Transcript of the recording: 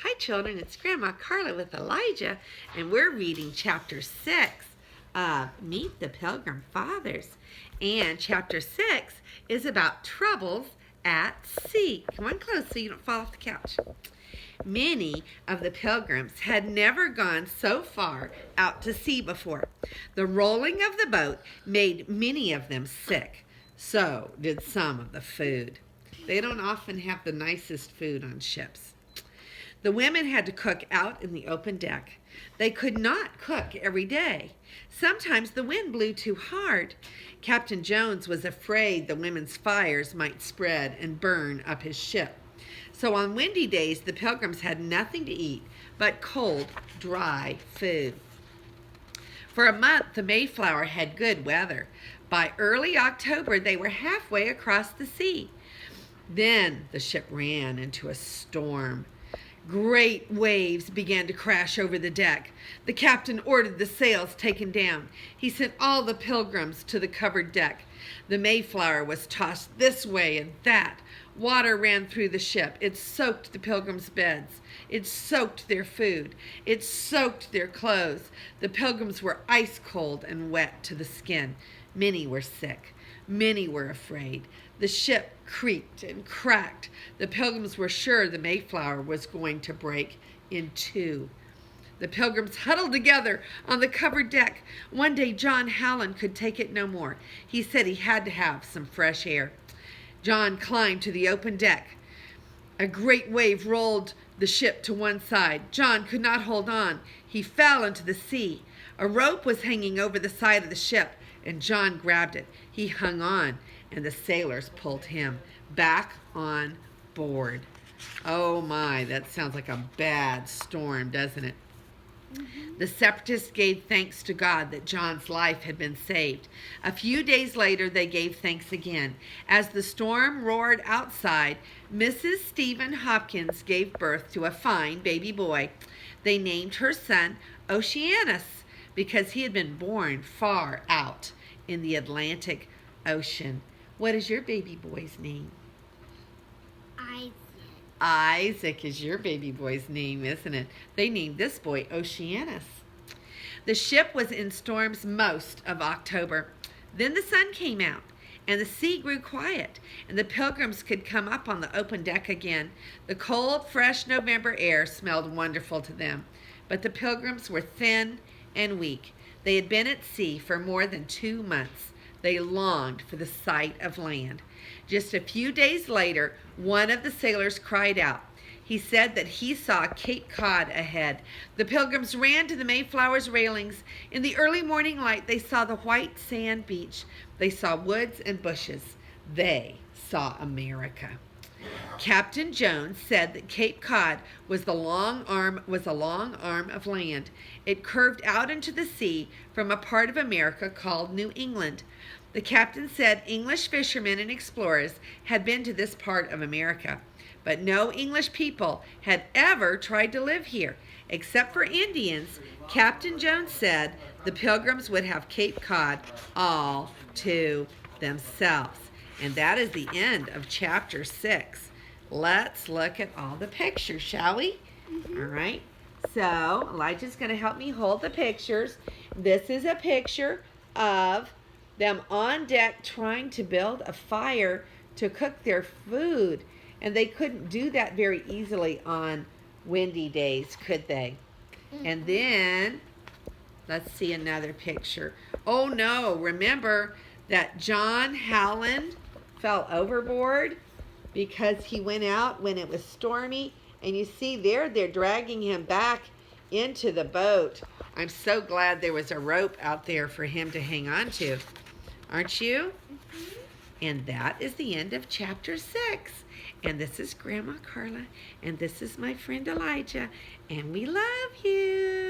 Hi children, it's Grandma Carla with Elijah, and we're reading chapter 6 of Meet the Pilgrim Fathers. And chapter 6 is about troubles at sea. Come on close so you don't fall off the couch. Many of the pilgrims had never gone so far out to sea before. The rolling of the boat made many of them sick. So did some of the food. They don't often have the nicest food on ships. The women had to cook out in the open deck. They could not cook every day. Sometimes the wind blew too hard. Captain Jones was afraid the women's fires might spread and burn up his ship. So on windy days, the pilgrims had nothing to eat but cold, dry food. For a month, the Mayflower had good weather. By early October, they were halfway across the sea. Then the ship ran into a storm. Great waves began to crash over the deck. The captain ordered the sails taken down. He sent all the pilgrims to the covered deck. The Mayflower was tossed this way and that. Water ran through the ship. It soaked the pilgrims' beds. It soaked their food. It soaked their clothes. The pilgrims were ice cold and wet to the skin. Many were sick. Many were afraid. The ship creaked and cracked. The pilgrims were sure the Mayflower was going to break in two. The pilgrims huddled together on the covered deck. One day John Howland could take it no more. He said he had to have some fresh air. John climbed to the open deck. A great wave rolled the ship to one side. John could not hold on. He fell into the sea. A rope was hanging over the side of the ship, and John grabbed it. He hung on, and the sailors pulled him back on board. Oh my, that sounds like a bad storm, doesn't it? The separatists gave thanks to God that John's life had been saved. A few days later, they gave thanks again. As the storm roared outside, Mrs. Stephen Hopkins gave birth to a fine baby boy. They named her son Oceanus because he had been born far out in the Atlantic Ocean. What is your baby boy's name? Isaac. Isaac is your baby boy's name, isn't it? They named this boy Oceanus. The ship was in storms most of October. Then the sun came out, and the sea grew quiet, and the pilgrims could come up on the open deck again. The cold, fresh November air smelled wonderful to them, but the pilgrims were thin and weak. They had been at sea for more than 2 months. They longed for the sight of land. Just a few days later, one of the sailors cried out. He said that he saw Cape Cod ahead. The pilgrims ran to the Mayflower's railings. In the early morning light, they saw the white sand beach. They saw woods and bushes. They saw America. Captain Jones said that Cape Cod was a long arm of land. It curved out into the sea from a part of America called New England. The captain said English fishermen and explorers had been to this part of America, but no English people had ever tried to live here. Except for Indians, Captain Jones said the pilgrims would have Cape Cod all to themselves. And that is the end of chapter 6. Let's look at all the pictures, shall we? All right. So Elijah's going to help me hold the pictures. This is a picture of them on deck trying to build a fire to cook their food. And they couldn't do that very easily on windy days, could they? And then, let's see another picture. Oh no, remember that John Howland fell overboard because he went out when it was stormy. And you see there, they're dragging him back into the boat. I'm so glad there was a rope out there for him to hang on to. Aren't you? And that is the end of chapter 6. And this is Grandma Carla, and this is my friend Elijah, and we love you.